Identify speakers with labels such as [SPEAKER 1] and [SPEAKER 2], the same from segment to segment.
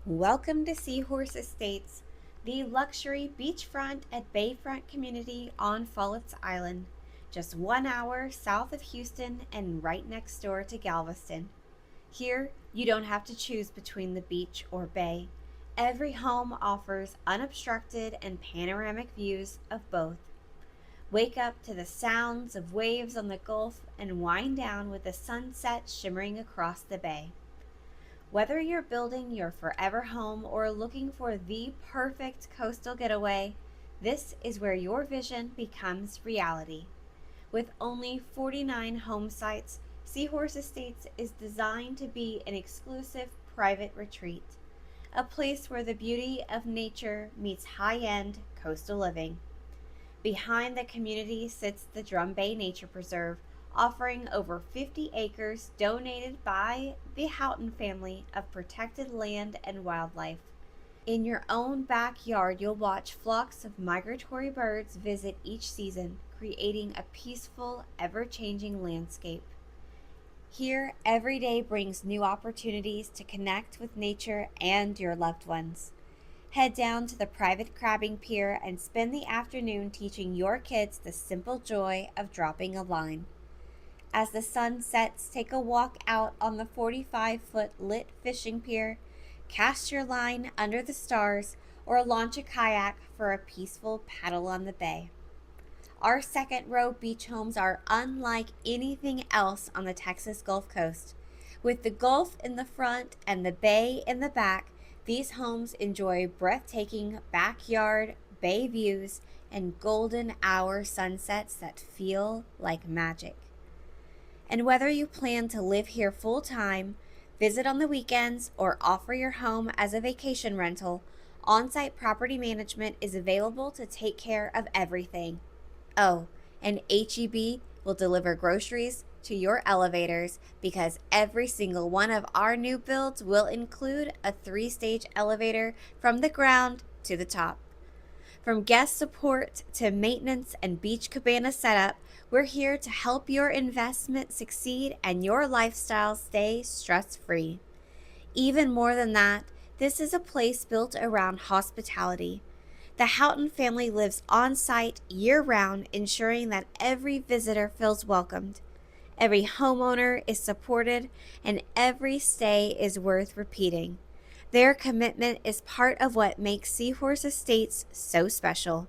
[SPEAKER 1] Welcome to Seahorse Estates, the luxury beachfront and Bayfront community on Follet's Island, just 1 hour south of Houston and right next door to Galveston. Here, you don't have to choose between the beach or bay. Every home offers unobstructed and panoramic views of both. Wake up to the sounds of waves on the Gulf and wind down with the sunset shimmering across the bay. Whether you're building your forever home or looking for the perfect coastal getaway, this is where your vision becomes reality. With only 49 home sites, Seahorse Estates is designed to be an exclusive private retreat, a place where the beauty of nature meets high-end coastal living. Behind the community sits the Drum Bay Nature Preserve, offering over 50 acres donated by the Howton family of protected land and wildlife. In your own backyard, you'll watch flocks of migratory birds visit each season, creating a peaceful, ever-changing landscape. Here, every day brings new opportunities to connect with nature and your loved ones. Head down to the private crabbing pier and spend the afternoon teaching your kids the simple joy of dropping a line. As the sun sets, take a walk out on the 45-foot lit fishing pier, cast your line under the stars, or launch a kayak for a peaceful paddle on the bay. Our second row beach homes are unlike anything else on the Texas Gulf Coast. With the Gulf in the front and the bay in the back, these homes enjoy breathtaking backyard bay views and golden hour sunsets that feel like magic. And whether you plan to live here full time, visit on the weekends, or offer your home as a vacation rental, on-site property management is available to take care of everything. Oh, and HEB will deliver groceries to your elevators because every single one of our new builds will include a 3-stage elevator from the ground to the top. From guest support to maintenance and beach cabana setup, we're here to help your investment succeed and your lifestyle stay stress-free. Even more than that, this is a place built around hospitality. The Howton family lives on site year-round, ensuring that every visitor feels welcomed. Every homeowner is supported, and every stay is worth repeating. Their commitment is part of what makes Seahorse Estates so special.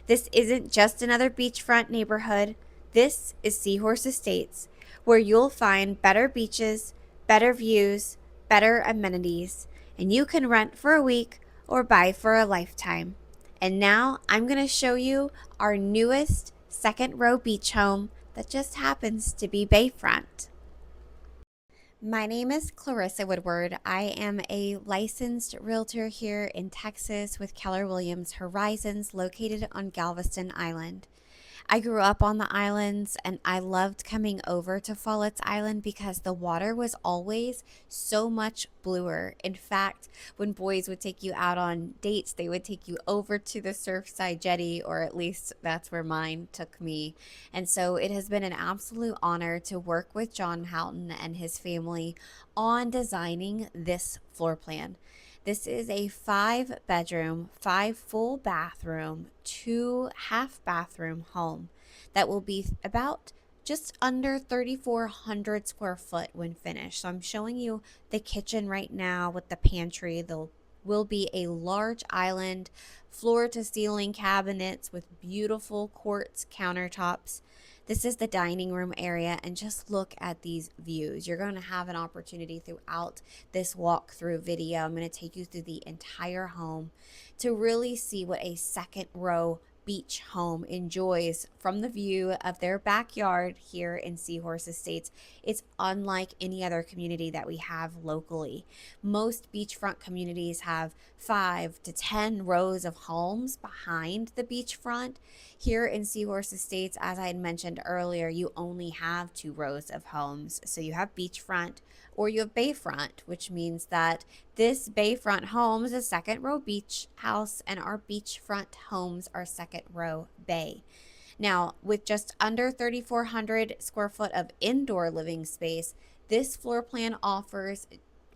[SPEAKER 1] This isn't just another beachfront neighborhood. This is Seahorse Estates, where you'll find better beaches, better views, better amenities, and you can rent for a week or buy for a lifetime. And now I'm going to show you our newest second row beach home that just happens to be Bayfront. My name is Clarissa Woodward. I am a licensed realtor here in Texas with Keller Williams Horizons, located on Galveston Island. I grew up on the islands and I loved coming over to Follet's Island because the water was always so much bluer. In fact, when boys would take you out on dates, they would take you over to the Surfside Jetty, or at least that's where mine took me. And so it has been an absolute honor to work with John Houghton and his family on designing this floor plan. This is a 5-bedroom, 5 full bathroom, 2 half bathroom home that will be about just under 3,400 square foot when finished. So I'm showing you the kitchen right now with the pantry. There will be a large island, floor to ceiling cabinets with beautiful quartz countertops. This is the dining room area, and just look at these views. You're going to have an opportunity throughout this walkthrough video. I'm going to take you through the entire home to really see what a second row beach home enjoys from the view of their backyard here in Seahorse Estates. It's unlike any other community that we have locally. Most beachfront communities have 5 to 10 rows of homes behind the beachfront. Here in Seahorse Estates, as I had mentioned earlier, you only have 2 rows of homes. So you have beachfront or you have bayfront, which means that this bayfront home is a second row beach house and our beachfront homes are second row bay. Now, with just under 3,400 square foot of indoor living space, this floor plan offers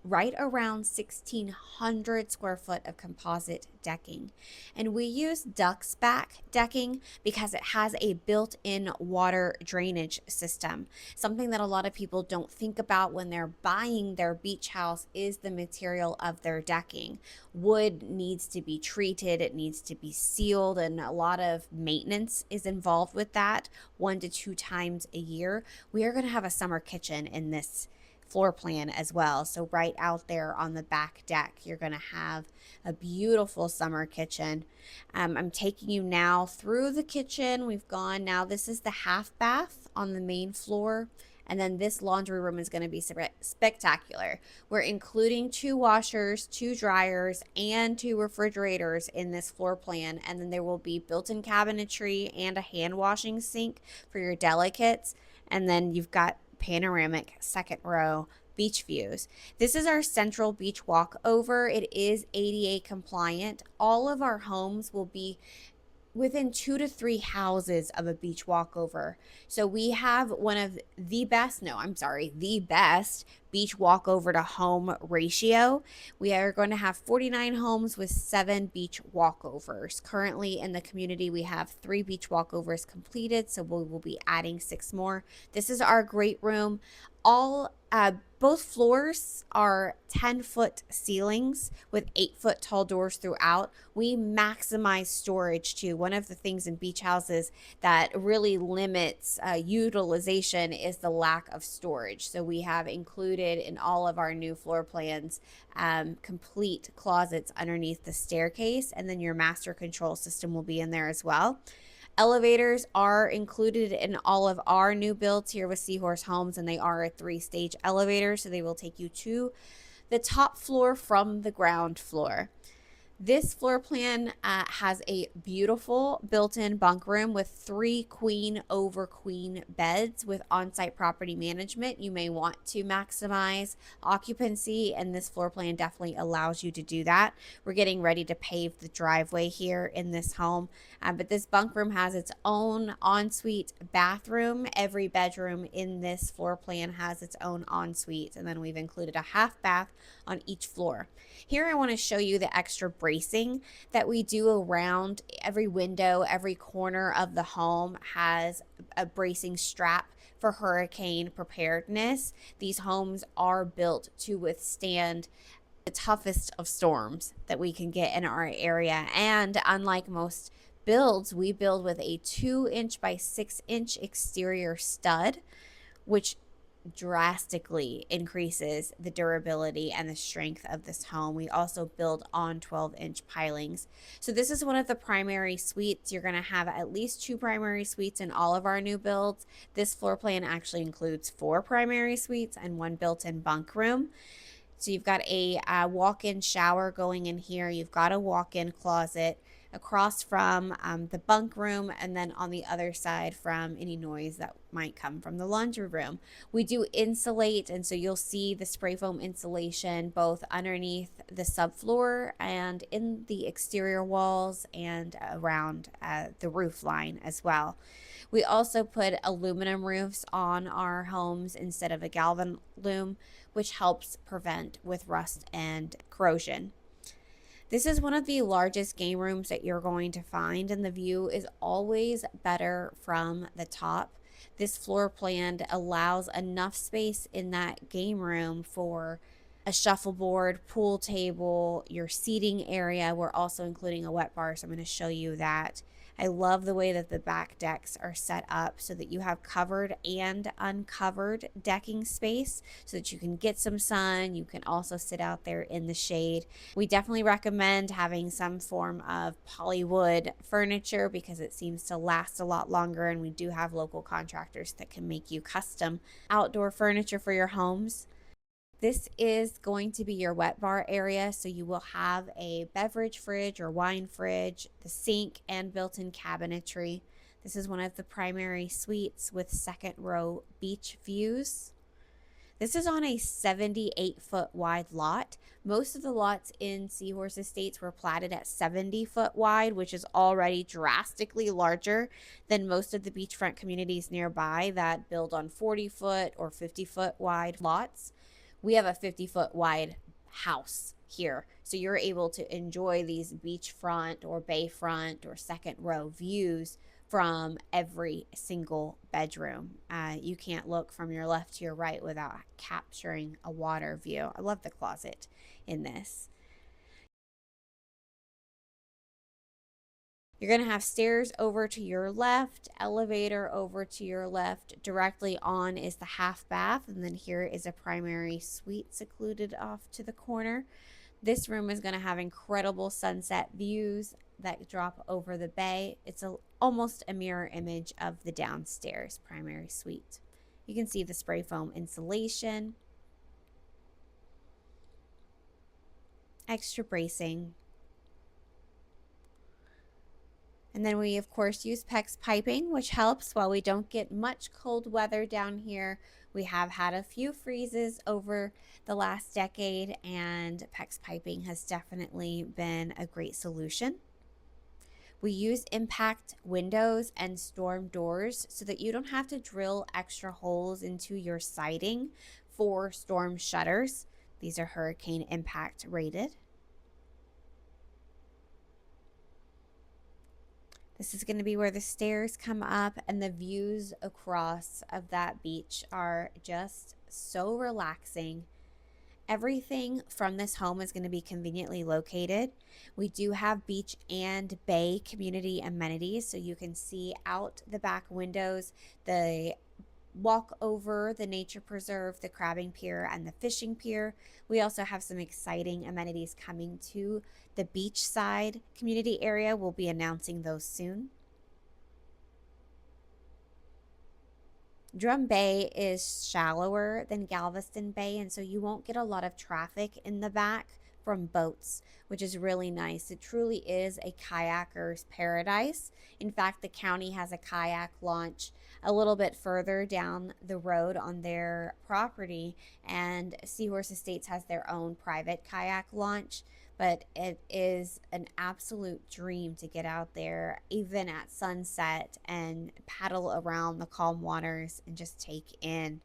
[SPEAKER 1] right around 1,600 square foot of composite decking. And we use DuxxBak decking because it has a built-in water drainage system. Something that a lot of people don't think about when they're buying their beach house is the material of their decking. Wood needs to be treated, it needs to be sealed, and a lot of maintenance is involved with that 1 to 2 times a year. We are going to have a summer kitchen in this floor plan as well. So right out there on the back deck, you're going to have a beautiful summer kitchen. I'm taking you now through the kitchen. We've gone now. This is the half bath on the main floor. And then this laundry room is going to be spectacular. We're including 2 washers, 2 dryers, and 2 refrigerators in this floor plan. And then there will be built-in cabinetry and a hand washing sink for your delicates. And then you've got panoramic second row beach views. This is our central beach walkover. It is ADA compliant. All of our homes will be within 2 to 3 houses of a beach walkover. So we have one of the best beach walkover to home ratio. We are going to have 49 homes with 7 beach walkovers. Currently in the community, we have 3 beach walkovers completed, so we will be adding 6 more. This is our great room. Both floors are 10-foot ceilings with 8-foot tall doors throughout. We maximize storage too. One of the things in beach houses that really limits utilization is the lack of storage. So we have included in all of our new floor plans complete closets underneath the staircase, and then your master control system will be in there as well. Elevators are included in all of our new builds here with Seahorse Homes, and they are a 3-stage elevator, so they will take you to the top floor from the ground floor. This floor plan has a beautiful built-in bunk room with 3 queen over queen beds with on-site property management. You may want to maximize occupancy, and this floor plan definitely allows you to do that. We're getting ready to pave the driveway here in this home, but this bunk room has its own ensuite bathroom. Every bedroom in this floor plan has its own ensuite, and then we've included a half bath on each floor. Here I want to show you the extra bracing that we do around every window. Every corner of the home has a bracing strap for hurricane preparedness. These homes are built to withstand the toughest of storms that we can get in our area. And unlike most builds, we build with a 2-inch by 6-inch exterior stud, which drastically increases the durability and the strength of this home. We also build on 12-inch pilings. So this is one of the primary suites. You're going to have at least 2 primary suites in all of our new builds. This floor plan actually includes 4 primary suites and 1 built-in bunk room. So you've got a walk-in shower going in here. You've got a walk-in closet across from the bunk room, and then on the other side from any noise that might come from the laundry room. We do insulate, and so you'll see the spray foam insulation both underneath the subfloor and in the exterior walls and around the roof line as well. We also put aluminum roofs on our homes instead of a galvan loom, which helps prevent with rust and corrosion. This is one of the largest game rooms that you're going to find, and the view is always better from the top. This floor plan allows enough space in that game room for a shuffleboard, pool table, your seating area. We're also including a wet bar, so I'm going to show you that. I love the way that the back decks are set up so that you have covered and uncovered decking space so that you can get some sun. You can also sit out there in the shade. We definitely recommend having some form of polywood furniture because it seems to last a lot longer, and we do have local contractors that can make you custom outdoor furniture for your homes. This is going to be your wet bar area, so you will have a beverage fridge or wine fridge, the sink, and built-in cabinetry. This is one of the primary suites with second row beach views. This is on a 78-foot wide lot. Most of the lots in Seahorse Estates were platted at 70-foot wide, which is already drastically larger than most of the beachfront communities nearby that build on 40-foot or 50-foot wide lots. we have a 50-foot wide house here. So you're able to enjoy these beachfront or bayfront or second row views from every single bedroom. You can't look from your left to your right without capturing a water view. I love the closet in this. You're going to have stairs over to your left, elevator over to your left. Directly on is the half bath, and then here is a primary suite secluded off to the corner. This room is going to have incredible sunset views that drop over the bay. It's almost a mirror image of the downstairs primary suite. You can see the spray foam insulation, extra bracing. And then we, of course, use PEX piping, which helps while we don't get much cold weather down here. We have had a few freezes over the last decade, and PEX piping has definitely been a great solution. We use impact windows and storm doors so that you don't have to drill extra holes into your siding for storm shutters. These are hurricane impact rated. This is going to be where the stairs come up, and the views across of that beach are just so relaxing. Everything from this home is going to be conveniently located. We do have beach and bay community amenities, so you can see out the back windows the walk over, the nature preserve, the crabbing pier, and the fishing pier. We also have some exciting amenities coming to the beachside community area. We'll be announcing those soon. Drum Bay is shallower than Galveston Bay, and so you won't get a lot of traffic in the back from boats, which is really nice. It truly is a kayaker's paradise. In fact, the county has a kayak launch a little bit further down the road on their property, and Seahorse Estates has their own private kayak launch. But it is an absolute dream to get out there, even at sunset, and paddle around the calm waters and just take in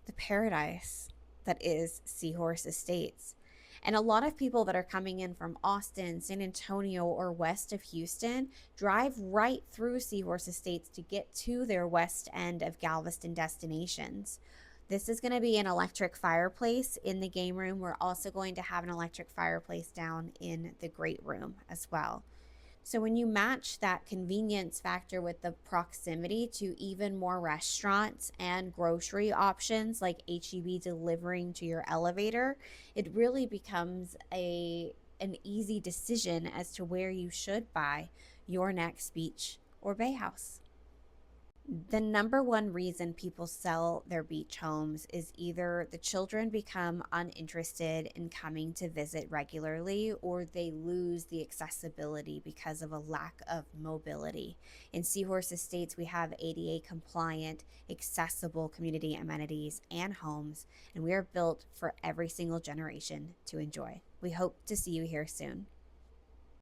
[SPEAKER 1] the paradise that is Seahorse Estates. And a lot of people that are coming in from Austin, San Antonio, or west of Houston drive right through Seahorse Estates to get to their west end of Galveston destinations. This is going to be an electric fireplace in the game room. We're also going to have an electric fireplace down in the great room as well. So when you match that convenience factor with the proximity to even more restaurants and grocery options like H-E-B delivering to your elevator, it really becomes an easy decision as to where you should buy your next beach or bay house. The number one reason people sell their beach homes is either the children become uninterested in coming to visit regularly, or they lose the accessibility because of a lack of mobility. In Seahorse Estates, we have ADA compliant, accessible community amenities and homes, and we are built for every single generation to enjoy. We hope to see you here soon.